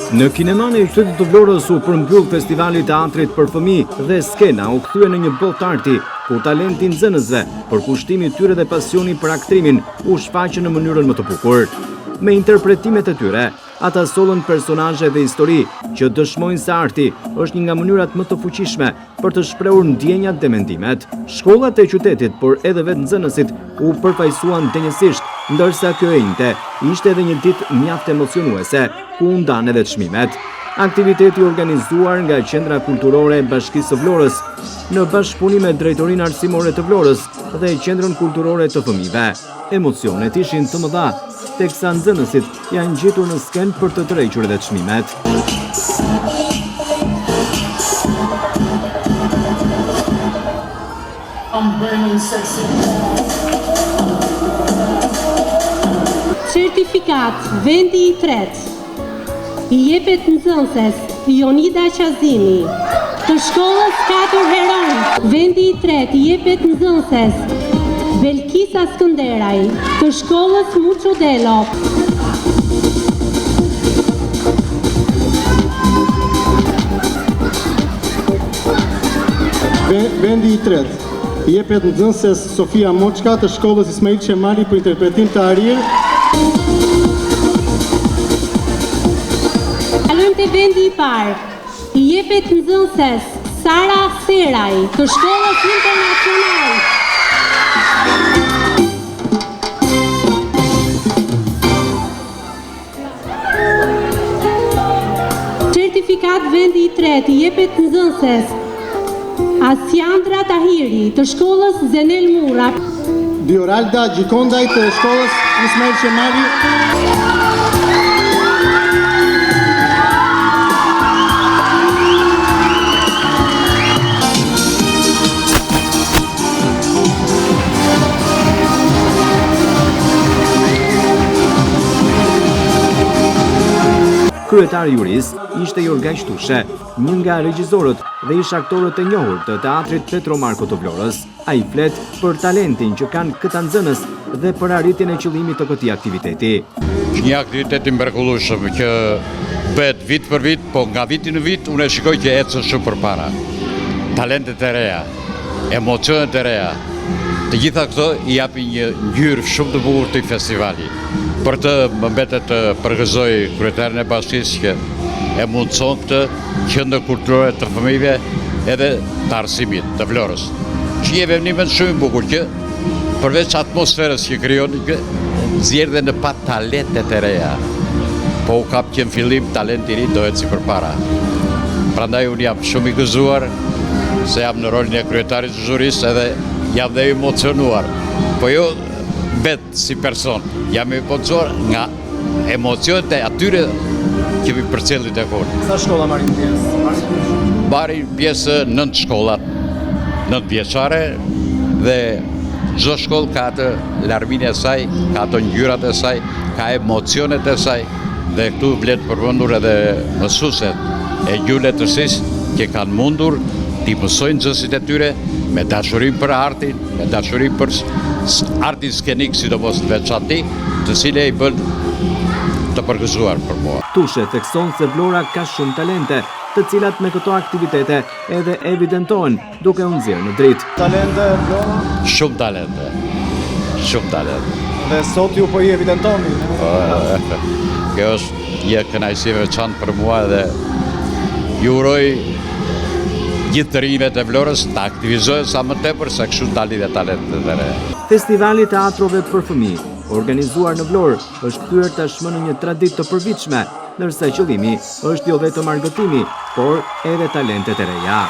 Në kineman e qytetit të Vlorës u përmbyll festivali teatrit për fëmijë dhe skena u kthye në një botë arti, ku talenti nxënësve, përkushtimi i tyre dhe pasioni për aktrimin u shfaqën në mënyrën më të bukur. Me interpretimet e tyre, ata sollën personazhe dhe histori që dëshmojnë se arti është një nga mënyrat më të fuqishme për të shprehur ndjenjat dhe mendimet. Shkollat e qytetit, por edhe vetë nxënësit u përfaqësuan denjësisht, ndërsa kjo e njëjte ishte edhe një ditë mjaft emocionuese, ku u ndan edhe çmimet. Aktiviteti organizuar nga Qendra Kulturore e Bashkisë së Vlorës në bashkëpunim me Drejtorinë Arsimore të Vlorës dhe Qendrën Kulturore të Fëmijëve. Emocionet ishin të mëdha, teksa nxënësit janë gjetur në skenë për të tërhequr edhe çmimet. Certifikat vendi i tretë i jepet nxënëses Jonida Qazimi të shkollës 4 Heron. Vendi i tretë i jepet nxënëses Belkisa Skënderaj të shkollës Muço Delo. Vendi i tretë i jepet nxënëses Sofia Moçka të shkollës Ismail Qemali për interpretim të arir. Kalojmë te vendi i parë. I jepet nxënëses Sara Seraj të shkollës Internacional. Certifikat vendi i tretë i jepet nxënëses Asjandra Tahiri të shkollës Zenel Mura. Dioralda Gjikondaj të shkollës Ismail Qemali. Kryetari juris ishte Jorga Shtushe, një nga regjisorët dhe ish aktorët e njohur të teatrit Petro Marko të Vlorës. Ai flet për talentin që kanë këta nxënës dhe për arritjen e qëllimit të këtij aktiviteti. Një aktivitet i mrekullueshëm që bëhet vit për vit, po nga viti në vit unë e shikoj që ecën shumë përpara. Talentet e reja, emocionet e reja, të gjitha këto i japin një ngjyrë shumë të bukur të festivalit. Për të më mbetet të përgëzoj kryetarin e bashkisë që e mundson këtë qendër kulturore të fëmijëve edhe të arsimit të Vlorës. Që një veprim shumë i bukur që përveç atmosferës që krijon, nxjerr dhe në pa talentet e reja. Po u kap që në fillim talenti i ri do ecë përpara. Prandaj unë jam shumë i gëzuar se jam në rolin e kryetarit të zhurisë edhe jam dhe emocionuar. Po jo vetë si person, jam i emocionuar nga emocionet e atyre që mi përcjellit e konë. Sa shkolla marrin pjesë? Marrin pjesë 9 shkollat, 9 vjeçare dhe çdo shkollë ka atë larminë e saj, ka ato ngjyrat e saj, ka emocionet e saj dhe këtu vlet përmendur edhe mësueset e gjuletësisë që kanë mundur t'i mësojnë nxënësit e tyre me dashurinë për artin, me dashurinë për artin skenik, sidomos në veçantë, të cilë i bën të përgëzuar për mua. Tushe thekson se Vlora ka shumë talente, të cilat me këto aktivitete edhe evidentohen duke u nxjerrë në dritë. Talente Vlora? Shumë talente. Shumë talente. Dhe sot ju po i evidentoni. Kjo është një kënaqësi e veçantë për mua dhe ju uroj gjithë të rinjve të Vlorës të aktivizohen sa më tepër se kështu dalin dhe talentet e reja. Festivali teatrove për fëmijë, organizuar në Vlorë, është kthyer tashmë në një traditë të përvitshme, ndërsa qëllimi është jo vetëm argëtimi, por edhe talentet e reja.